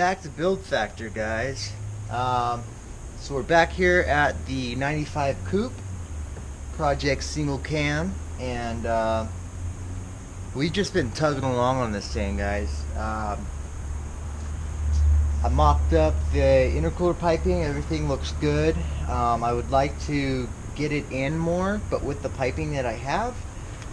back to Build Factor, guys. So we're back here at the 95 Coupe Project Single Cam, and we've just been tugging along on this thing, guys. I mocked up the intercooler piping. Everything looks good. I would like to get it in more, but with the piping that I have,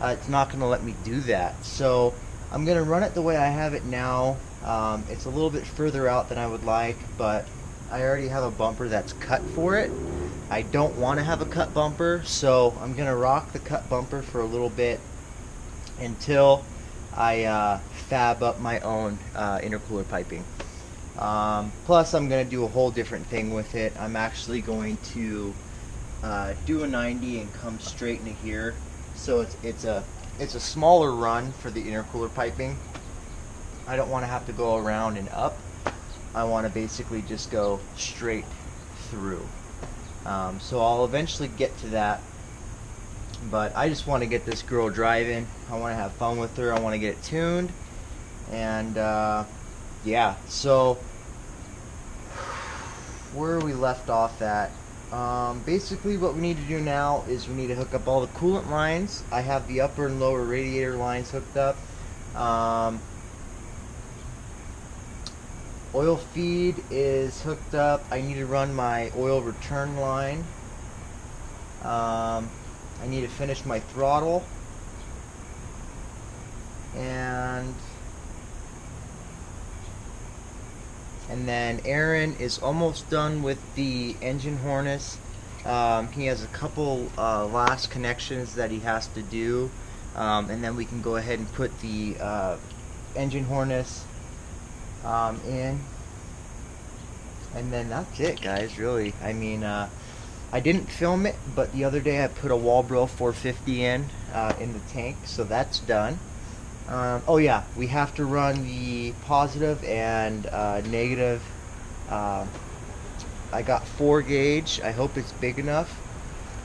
it's not going to let me do that. So I'm going to run it the way I have it now. It's a little bit further out than I would like, but I already have a bumper that's cut for it. I don't want to have a cut bumper, so I'm going to rock the cut bumper for a little bit until I fab up my own intercooler piping. Plus, I'm going to do a whole different thing with it. I'm actually going to do a 90 and come straight into here. So it's a smaller run for the intercooler piping. I don't want to have to go around and up. I want to basically just go straight through. So I'll eventually get to that. But I just want to get this girl driving. I want to have fun with her. I want to get it tuned. And yeah, so where we left off at, basically what we need to do now is we need to hook up all the coolant lines. I have the upper and lower radiator lines hooked up. Oil feed is hooked up. I need to run my oil return line. I need to finish my throttle. And then Aaron is almost done with the engine harness. He has a couple last connections that he has to do, and then we can go ahead and put the engine harness in, and then that's it, guys. Really, I mean, I didn't film it, but the other day I put a Walbro 450 in the tank, so that's done. Oh yeah, we have to run the positive and negative. I got 4 gauge. I hope it's big enough.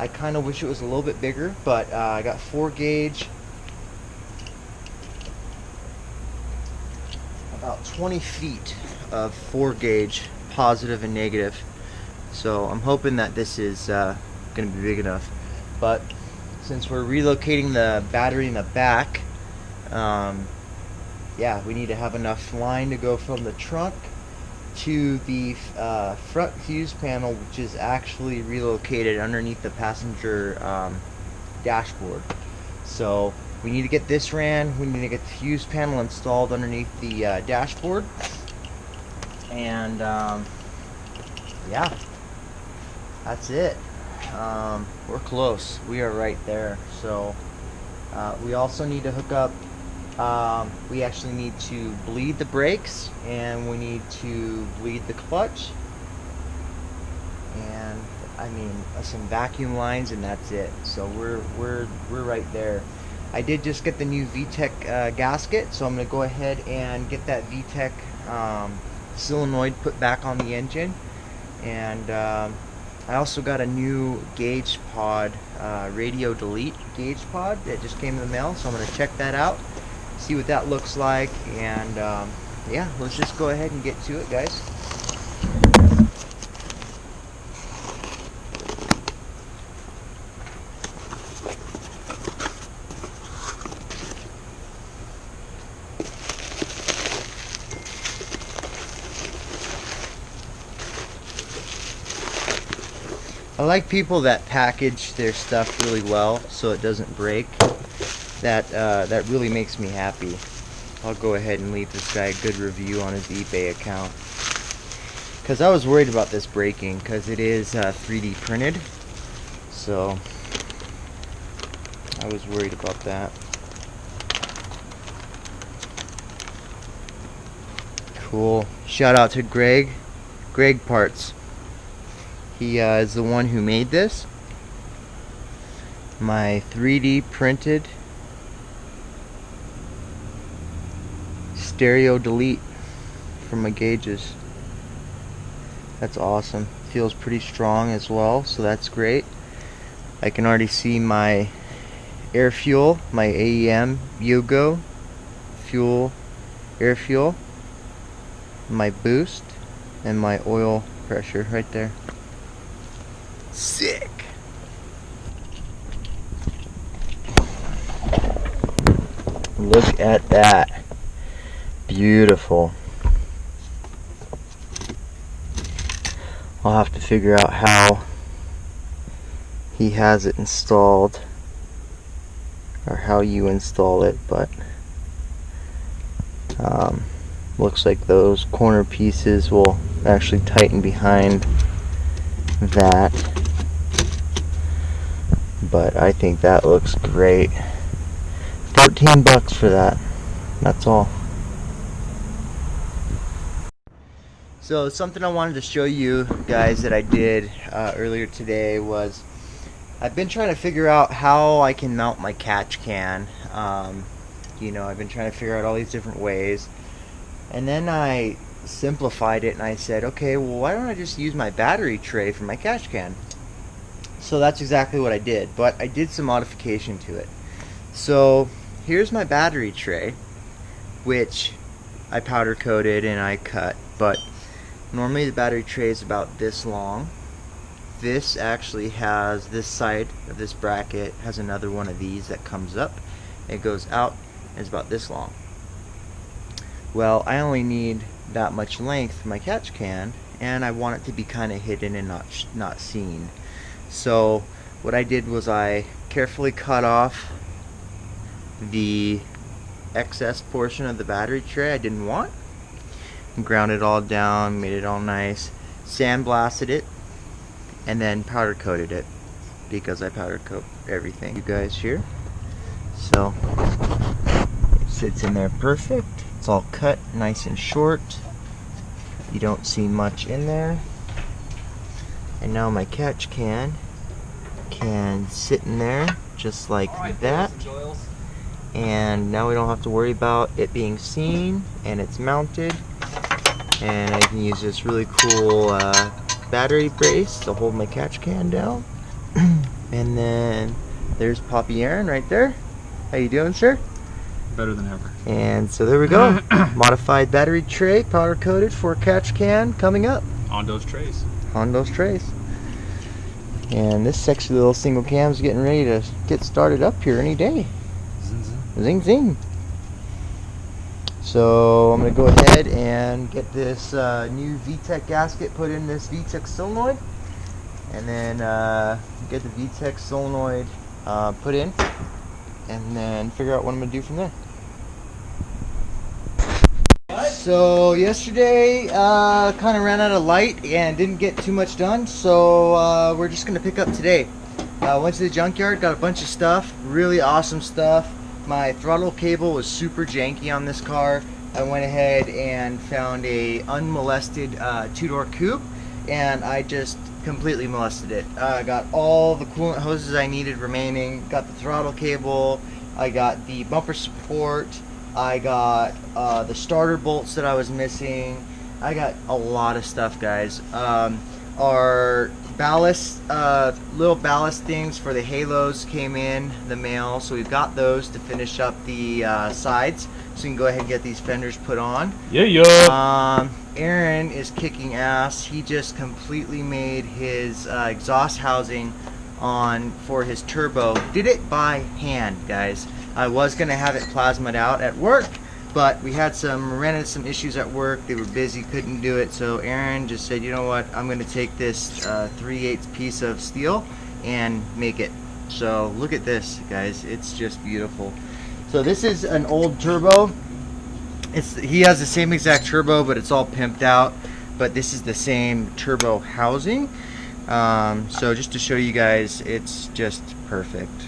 I kind of wish it was a little bit bigger, but I got 4 gauge. About 20 feet of 4 gauge, positive and negative. So I'm hoping that this is going to be big enough. But since we're relocating the battery in the back, yeah, we need to have enough line to go from the trunk to the front fuse panel, which is actually relocated underneath the passenger dashboard. So we need to get this ran. We need to get the fuse panel installed underneath the dashboard. And yeah, that's it. We're close. We are right there. So we also need to hook up. We actually need to bleed the brakes, and we need to bleed the clutch, and I mean some vacuum lines, and that's it. So we're right there. I did just get the new VTEC gasket, so I'm gonna go ahead and get that VTEC solenoid put back on the engine, and I also got a new gauge pod, radio delete gauge pod that just came in the mail, so I'm gonna check that out, see what that looks like, and yeah, let's just go ahead and get to it, guys. I like people that package their stuff really well so it doesn't break. That really makes me happy. I'll go ahead and leave this guy a good review on his eBay account, because I was worried about this breaking, because it is 3D printed, so I was worried about that. Cool. Shout out to Greg Parts. He is the one who made this. My 3D printed stereo delete from my gauges. That's awesome. Feels pretty strong as well, so that's great. I can already see my air fuel, my AEM Yogo fuel, air fuel. my boost, and my oil pressure right there. Sick. Look at that. Beautiful. I'll have to figure out how he has it installed, or how you install it, but looks like those corner pieces will actually tighten behind that, but I think that looks great. 14 bucks for that. That's all. So something I wanted to show you guys that I did earlier today was I've been trying to figure out how I can mount my catch can. You know, I've been trying to figure out all these different ways, and then I simplified it and I said, okay, well, why don't I just use my battery tray for my catch can? So that's exactly what I did, but I did some modification to it. So here's my battery tray, which I powder coated and I cut, but normally the battery tray is about this long. This actually has, this side of this bracket has another one of these that comes up. It goes out and it's about this long. Well, I only need that much length for my catch can, and I want it to be kind of hidden and not seen. So what I did was I carefully cut off the excess portion of the battery tray I didn't want, ground it all down, made it all nice, sandblasted it, and then powder coated it, because I powder coat everything, you guys here. So it sits in there perfect. It's all cut nice and short. You don't see much in there. And now my catch can sit in there just like that. And now we don't have to worry about it being seen, and it's mounted. And I can use this really cool battery brace to hold my catch can down. And then there's Poppy Aaron right there. How you doing, sir? Better than ever. And so there we go. Modified battery tray, powder coated for catch can coming up. On those trays. On those trays. And this sexy little single cam's getting ready to get started up here any day. Zing, zing. Zing zing. So I'm going to go ahead and get this new VTEC gasket put in this VTEC solenoid, and then get the VTEC solenoid put in, and then figure out what I'm going to do from there. So yesterday kind of ran out of light and didn't get too much done, so we're just going to pick up today. Went to the junkyard, got a bunch of stuff, really awesome stuff. My throttle cable was super janky on this car. I went ahead and found a unmolested two-door coupe, and I just completely molested it. I got all the coolant hoses I needed remaining, got the throttle cable, I got the bumper support, I got the starter bolts that I was missing. I got a lot of stuff, guys. Our ballast, little ballast things for the halos came in the mail, so we've got those to finish up the sides, so we can go ahead and get these fenders put on. Yeah. Aaron is kicking ass. He just completely made his exhaust housing on for his turbo. Did it by hand, guys. I was gonna have it plasmaed out at work, but we ran into some issues at work. They were busy, couldn't do it. So Aaron just said, you know what, I'm gonna take this 3/8 piece of steel and make it. So look at this, guys. It's just beautiful. So this is an old turbo. He has the same exact turbo, but it's all pimped out. But this is the same turbo housing. So just to show you guys, it's just perfect.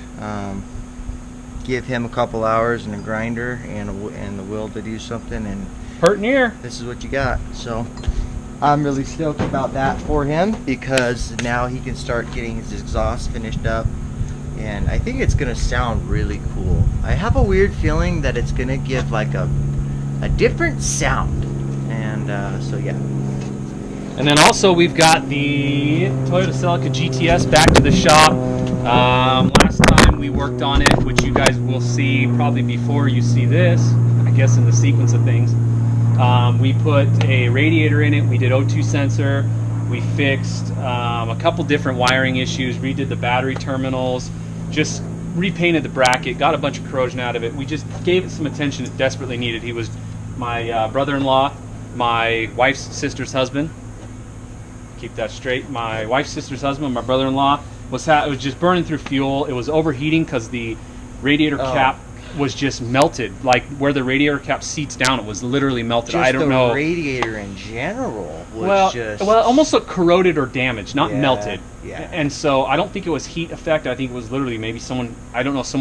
Give him a couple hours and a grinder and the will to do something, and Hurt near. this is what you got. So I'm really stoked about that for him, because now he can start getting his exhaust finished up, and I think it's gonna sound really cool. I have a weird feeling that it's gonna give like a different sound, and so yeah. And then also we've got the Toyota Celica GTS back to the shop. Last time we worked on it, which you guys will see probably before you see this, I guess in the sequence of things. We put a radiator in it. We did O2 sensor. We fixed a couple different wiring issues, redid the battery terminals, just repainted the bracket, got a bunch of corrosion out of it. We just gave it some attention it desperately needed. He was my brother-in-law, my wife's sister's husband. Keep that straight. My wife's sister's husband, my brother-in-law, was just burning through fuel. It was overheating because the radiator cap was just melted. Like where the radiator cap seats down, it was literally melted. Just I don't know. The radiator in general was it almost looked corroded or damaged, not melted. Yeah. And so I don't think it was heat effect. I think it was literally maybe someone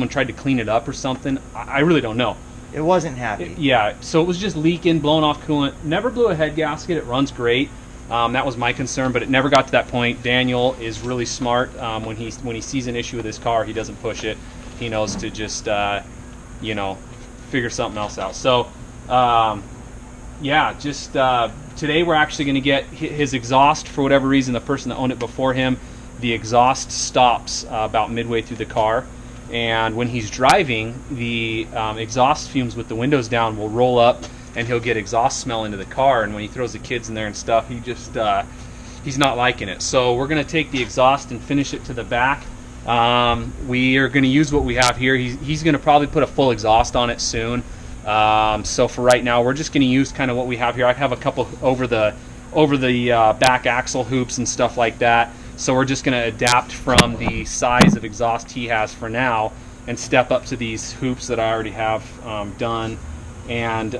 tried to clean it up or something. I really don't know. It wasn't happy. Yeah. So it was just leaking, blowing off coolant. Never blew a head gasket. It runs great. That was my concern, but it never got to that point. Daniel is really smart. When he sees an issue with his car, he doesn't push it. He knows to just figure something else out. So today we're actually going to get his exhaust. For whatever reason, the person that owned it before him, the exhaust stops about midway through the car, and when he's driving, the exhaust fumes with the windows down will roll up, and he'll get exhaust smell into the car. And when he throws the kids in there and stuff, he's not liking it. So we're going to take the exhaust and finish it to the back. We are going to use what we have here. He's going to probably put a full exhaust on it soon. So for right now, we're just going to use kind of what we have here. I have a couple over the back axle hoops and stuff like that. So we're just going to adapt from the size of exhaust he has for now and step up to these hoops that I already have done, and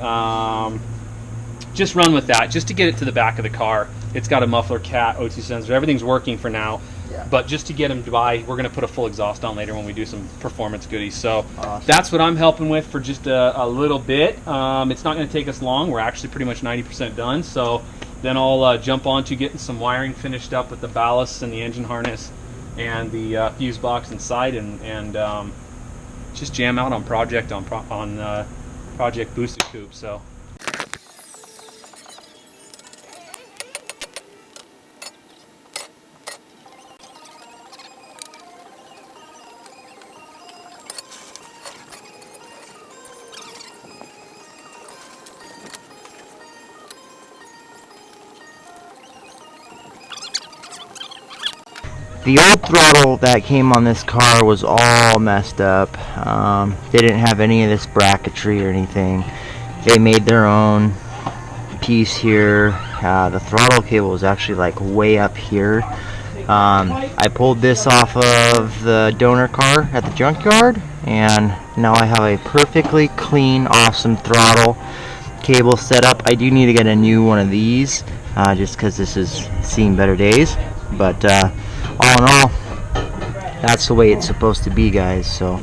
just run with that just to get it to the back of the car. It's got a muffler, cat, O2 sensor, everything's working for now. Yeah. But just to get him to buy, we're going to put a full exhaust on later when we do some performance goodies. So awesome. That's what I'm helping with for just a little bit. It's not going to take us long. We're actually pretty much 90% done. So then I'll jump on to getting some wiring finished up with the ballasts and the engine harness and the fuse box inside, and just jam out on Project Boosted Coupe. So. The old throttle that came on this car was all messed up. They didn't have any of this bracketry or anything. They made their own piece here. The throttle cable was actually like way up here. I pulled this off of the donor car at the junkyard, and now I have a perfectly clean, awesome throttle cable set up. I do need to get a new one of these just because this has seen better days, but all in all, that's the way it's supposed to be, guys. So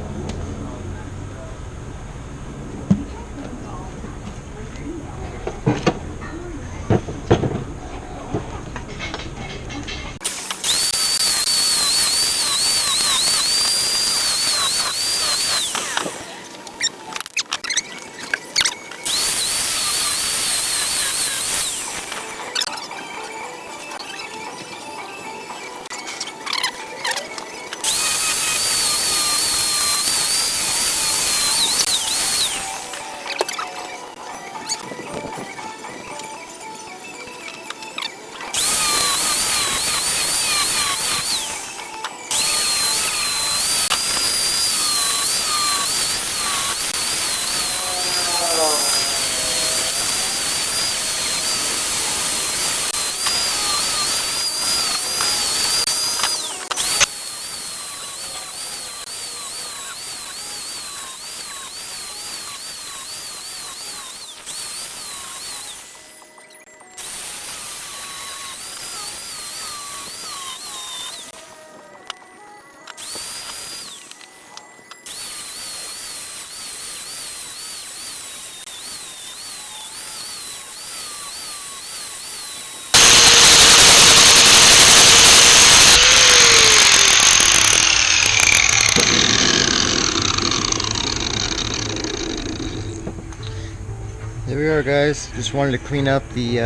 there we are, guys. Just wanted to clean up the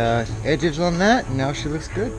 edges on that, and now she looks good.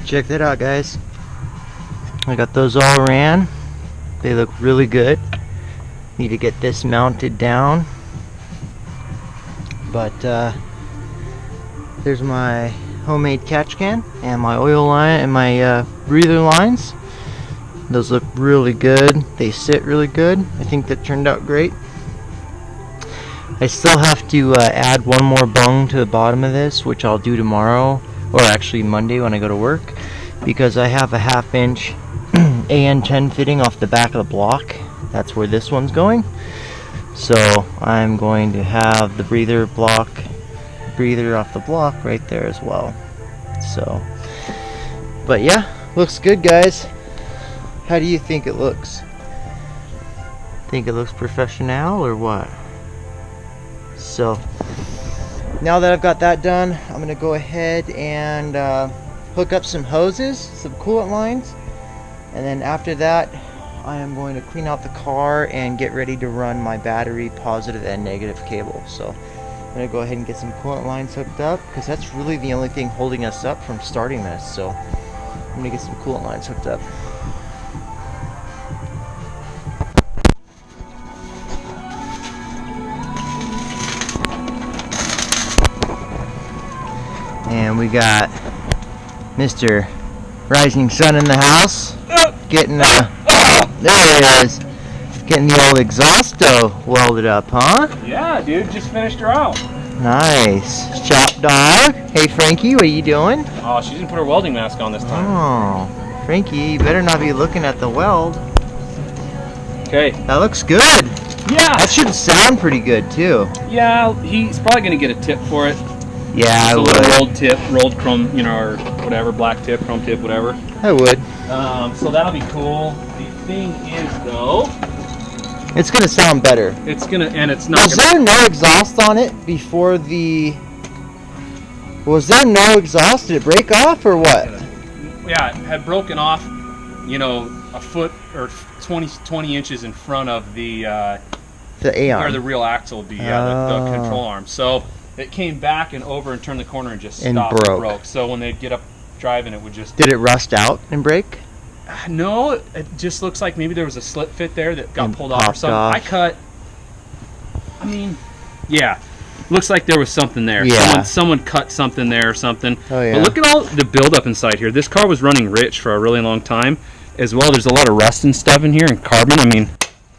Check that out, guys. I got those all ran. They look really good. Need to get this mounted down. But there's my homemade catch can and my oil line and my breather lines. Those look really good. They sit really good. I think that turned out great. I still have to add one more bung to the bottom of this, which I'll do tomorrow, or actually Monday when I go to work, because I have a 1/2 inch AN10 fitting off the back of the block. That's where this one's going. So I'm going to have the breather off the block right there as well. So, but yeah, looks good, guys. How do you think it looks? Think it looks professional or what? So now that I've got that done, I'm gonna go ahead and hook up some hoses, some coolant lines, and then after that I am going to clean out the car and get ready to run my battery positive and negative cable. So I'm gonna go ahead and get some coolant lines hooked up, because that's really the only thing holding us up from starting this. So I'm gonna get some coolant lines hooked up. And we got Mr. Rising Sun in the house, getting there it is, getting the old exhausto welded up, huh? Yeah, dude, just finished her out. Nice. Chop dog. Hey Frankie, what are you doing? Oh, she didn't put her welding mask on this time. Oh, Frankie, you better not be looking at the weld. Okay. That looks good. Yeah. That should sound pretty good too. Yeah, he's probably gonna get a tip for it. Yeah, I a would. little rolled tip, rolled chrome, or whatever, black tip, chrome tip, whatever. I would. So that'll be cool. The thing is, though, it's gonna sound better. It's gonna, and it's not. Was there no exhaust on it before the? Was there no exhaust? Did it break off or what? Yeah, it had broken off. A foot or 20 inches in front of the Aeon, where the real axle would be. Yeah, the control arm. So it came back and over and turned the corner and just stopped and broke. So when they'd get up driving, it would just... Did it rust out and break? No, it just looks like maybe there was a slip fit there that got pulled off or something. Yeah, looks like there was something there. Yeah. Someone cut something there or something. Oh, yeah. But look at all the buildup inside here. This car was running rich for a really long time. As well, there's a lot of rust and stuff in here and carbon.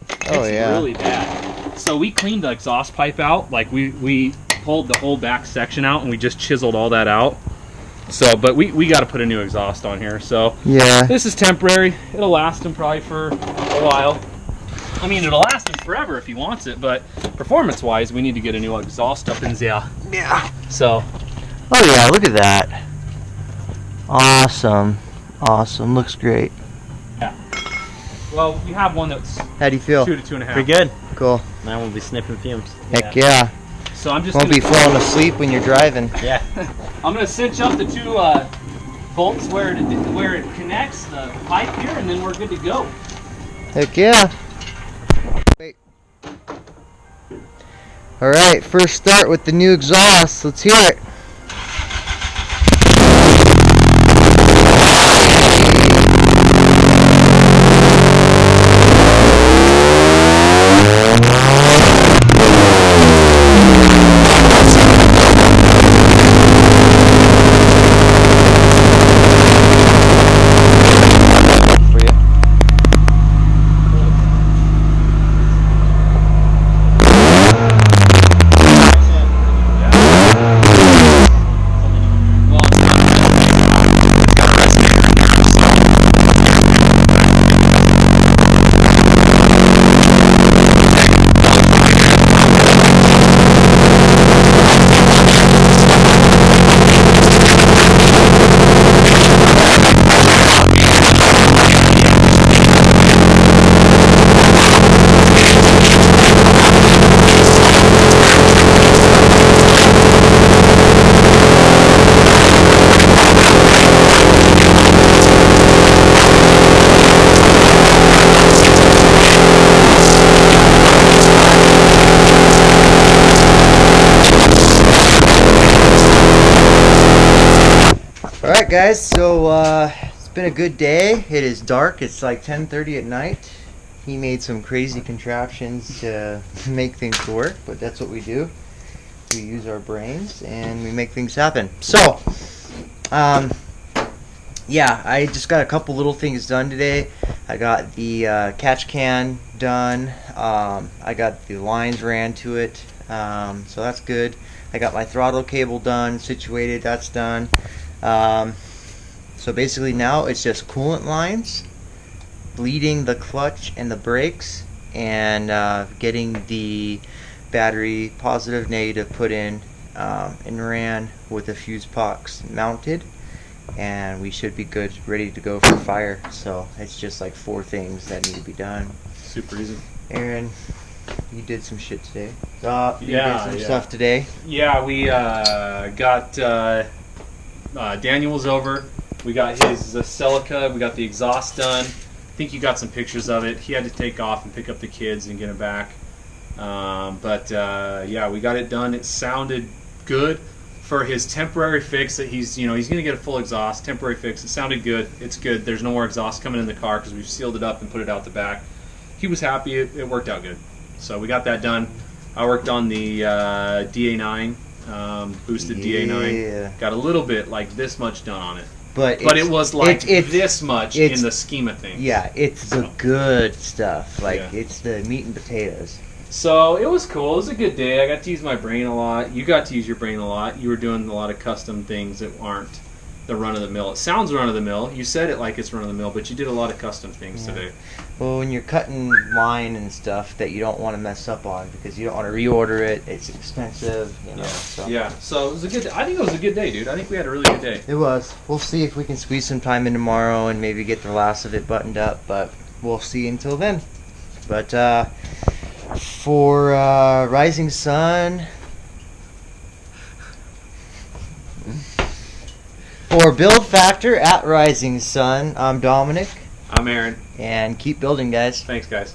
It's really bad. So we cleaned the exhaust pipe out. Like we pulled the whole back section out and we just chiseled all that out. So, but we got to put a new exhaust on here. So yeah, this is temporary. It'll last him probably for a while. It'll last him forever if he wants it. But performance-wise, we need to get a new exhaust up in there. Yeah. So. Oh yeah, look at that. Awesome. Looks great. Yeah. Well, we have one that's. How do you feel? 2 to 2.5. Pretty good. Cool. Now we'll be sniffing fumes. Heck yeah. So I'm just won't be falling asleep when you're driving. Yeah. I'm gonna cinch up the 2 bolts where it connects the pipe here, and then we're good to go. Heck yeah. Wait. All right, first start with the new exhaust. Let's hear it. Alright guys, so it's been a good day. It is dark, it's like 10:30 at night. He made some crazy contraptions to make things work, but that's what we do. We use our brains and we make things happen. So, yeah, I just got a couple little things done today. I got the catch can done. I got the lines ran to it, so that's good. I got my throttle cable done, situated, that's done. So basically now it's just coolant lines, bleeding the clutch and the brakes, and getting the battery positive negative put in and ran with the fuse box mounted, and we should be good, ready to go for fire. So it's just like 4 things that need to be done. Super easy. Aaron, you did some shit today. You Yeah, did some stuff today. Yeah, we got Daniel was over. We got his Celica. We got the exhaust done. I think you got some pictures of it. He had to take off and pick up the kids and get them back. Yeah, we got it done. It sounded good for his temporary fix. That he's going to get a full exhaust temporary fix. It sounded good. It's good. There's no more exhaust coming in the car because we've sealed it up and put it out the back. He was happy. It worked out good. So we got that done. I worked on the DA9, boosted DA9. Got a little bit, like this much done on it. But it was like this much in the scheme of things. Yeah, it's the good stuff. Like, it's the meat and potatoes. So it was cool. It was a good day. I got to use my brain a lot. You got to use your brain a lot. You were doing a lot of custom things that aren't the run-of-the-mill. It sounds run-of-the-mill. You said it like it's run-of-the-mill, but you did a lot of custom things today. Well, when you're cutting line and stuff that you don't want to mess up on because you don't want to reorder it, it's expensive, you know. So. Yeah, so it was a good day. I think it was a good day, dude. I think we had a really good day. It was. We'll see if we can squeeze some time in tomorrow and maybe get the last of it buttoned up, but we'll see until then. But for Rising Sun, for Build Factor at Rising Sun, I'm Dominic. I'm Aaron. And keep building, guys. Thanks, guys.